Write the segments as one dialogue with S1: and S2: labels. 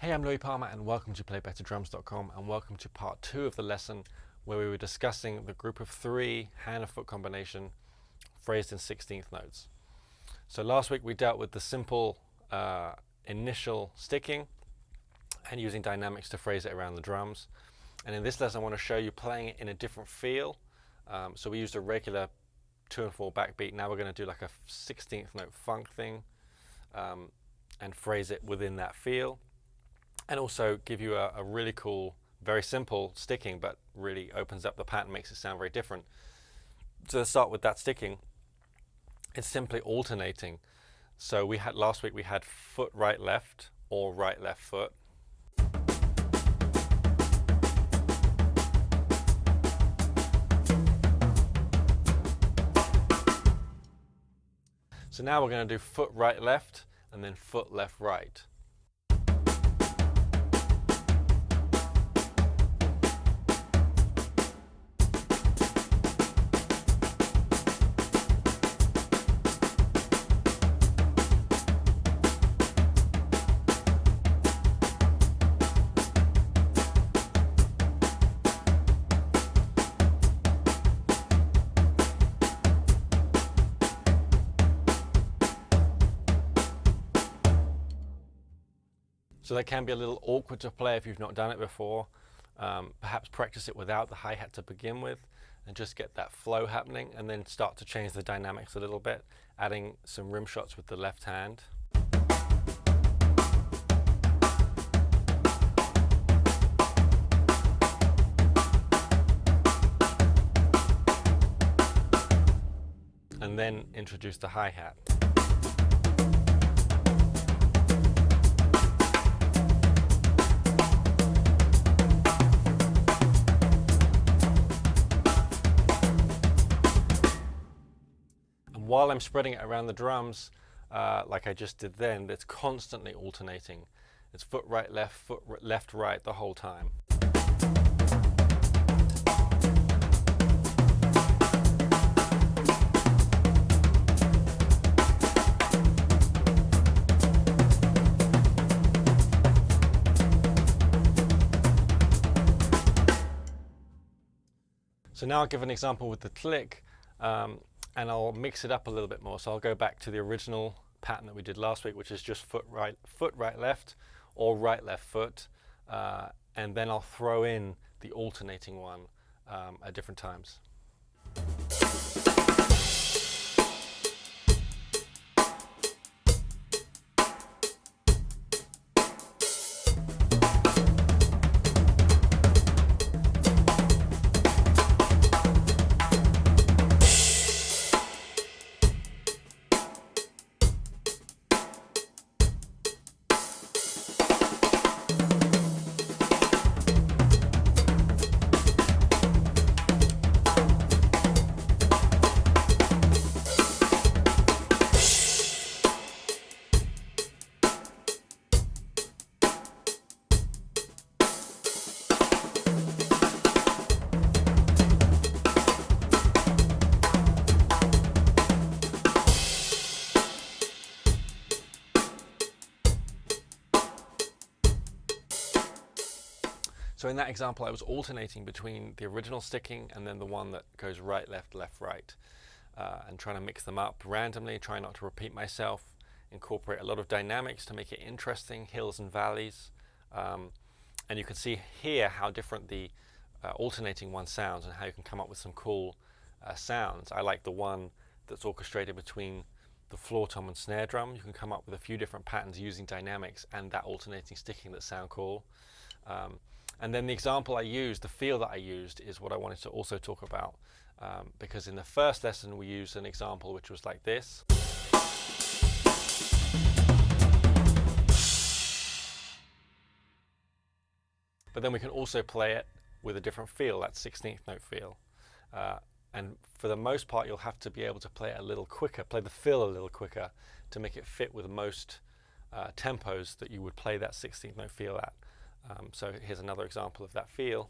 S1: Hey, I'm Louie Palmer and welcome to PlayBetterDrums.com and welcome to part 2 of the lesson where we were discussing the group of 3 hand and foot combination phrased in 16th notes. So last week we dealt with the simple initial sticking and using dynamics to phrase it around the drums. And in this lesson I want to show you playing it in a different feel. So we used a regular 2 and 4 backbeat. Now we're going to do like a 16th note funk thing and phrase it within that feel. And also give you a really cool, very simple sticking, but really opens up the pattern, makes it sound very different. So let's start with that sticking. It's simply alternating. So we had last week we had foot right left or right left foot. So now we're going to do foot right left and then foot left right. So that can be a little awkward to play if you've not done it before. Perhaps practice it without the hi-hat to begin with and just get that flow happening, and then start to change the dynamics a little bit, adding some rim shots with the left hand. And then introduce the hi-hat. While I'm spreading it around the drums, like I just did then, it's constantly alternating. It's foot right, left, right the whole time. So now I'll give an example with the click. And I'll mix it up a little bit more. So I'll go back to the original pattern that we did last week, which is just foot right, left, or right, left foot. And then I'll throw in the alternating one at different times. So in that example, I was alternating between the original sticking and then the one that goes right, left, right, and trying to mix them up randomly, trying not to repeat myself, incorporate a lot of dynamics to make it interesting, hills and valleys. And you can see here how different the alternating one sounds and how you can come up with some cool sounds. I like the one that's orchestrated between the floor tom and snare drum. You can come up with a few different patterns using dynamics and that alternating sticking that sound cool. And then the example I used, the feel that I used, is what I wanted to also talk about. Because in the first lesson we used an example which was like this. But then we can also play it with a different feel, that 16th note feel. And for the most part you'll have to be able to play it a little quicker, play the fill a little quicker to make it fit with most tempos that you would play that 16th note feel at. So here's another example of that feel.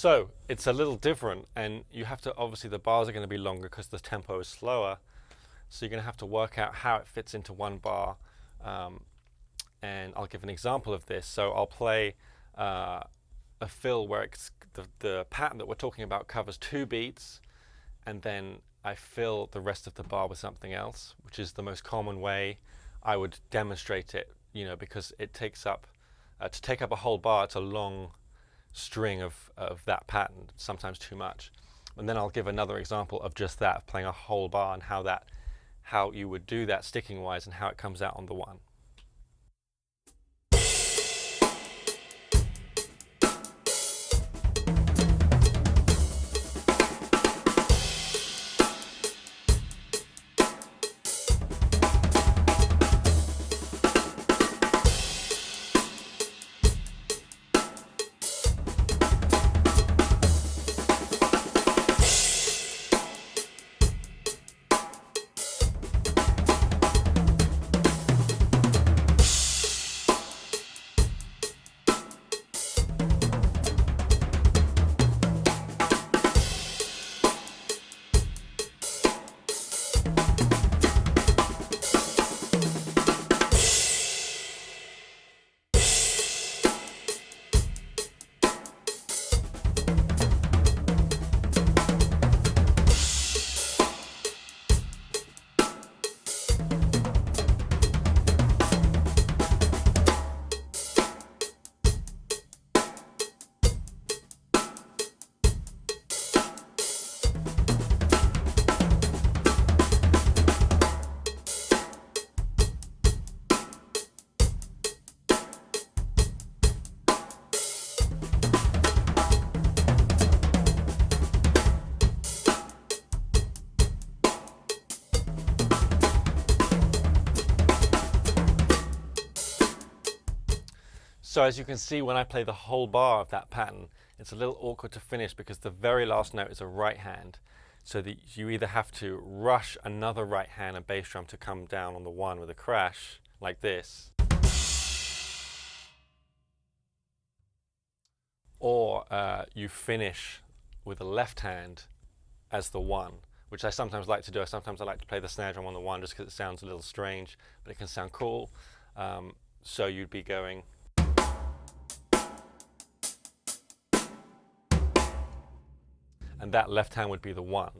S1: So it's a little different, and you have to, obviously the bars are going to be longer because the tempo is slower. So you're going to have to work out how it fits into one bar. And I'll give an example of this. So I'll play a fill where the pattern that we're talking about covers 2 beats, and then I fill the rest of the bar with something else, which is the most common way I would demonstrate it, because it takes up, to take up a whole bar, it's a long string of that pattern, sometimes too much. And then I'll give another example of just that, of playing a whole bar and how you would do that sticking wise and how it comes out on the one. So as you can see, when I play the whole bar of that pattern, it's a little awkward to finish because the very last note is a right hand. So that you either have to rush another right hand and bass drum to come down on the one with a crash, like this, or you finish with a left hand as the one, which I sometimes like to do. Sometimes I like to play the snare drum on the one just because it sounds a little strange, but it can sound cool. So you'd be going, and that left hand would be the one.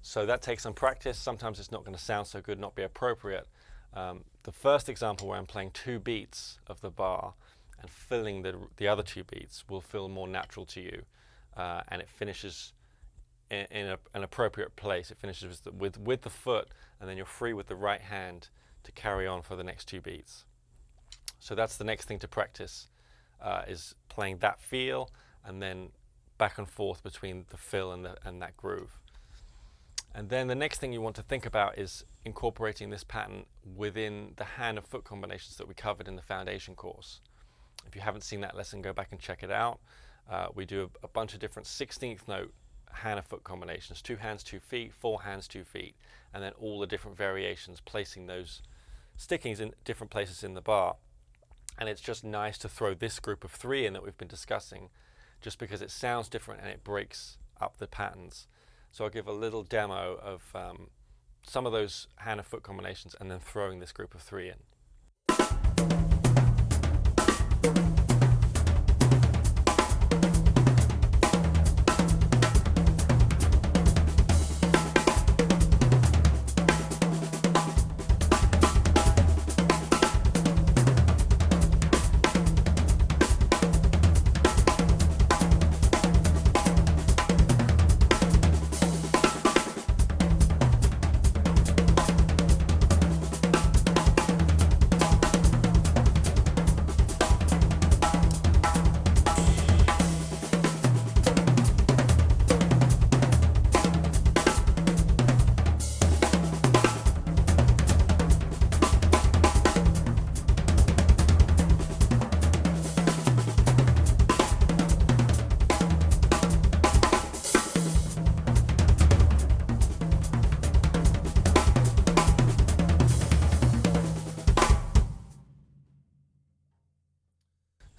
S1: So that takes some practice. Sometimes it's not going to sound so good, not be appropriate. The first example where I'm playing 2 beats of the bar and filling the other 2 beats will feel more natural to you, and it finishes in an appropriate place. It finishes with the foot, and then you're free with the right hand to carry on for the next 2 beats. So that's the next thing to practice, is playing that feel and then back and forth between the fill and that groove. And then the next thing you want to think about is incorporating this pattern within the hand and foot combinations that we covered in the foundation course. If you haven't seen that lesson, go back and check it out. We do a bunch of different 16th note hand and foot combinations, 2 hands, 2 feet, 4 hands, 2 feet, and then all the different variations, placing those stickings in different places in the bar. And it's just nice to throw this group of 3 in that we've been discussing, just because it sounds different and it breaks up the patterns. So I'll give a little demo of some of those hand and foot combinations and then throwing this group of 3 in.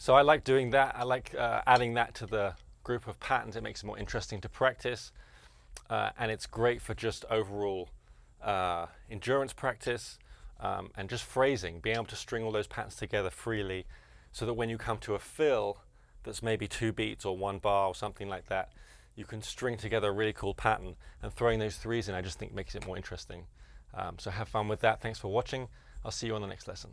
S1: So I like doing that. I like adding that to the group of patterns, it makes it more interesting to practice, and it's great for just overall endurance practice and just phrasing, being able to string all those patterns together freely, so that when you come to a fill that's maybe 2 beats or 1 bar or something like that, you can string together a really cool pattern, and throwing those 3's in I just think makes it more interesting. So have fun with that. Thanks for watching. I'll see you on the next lesson.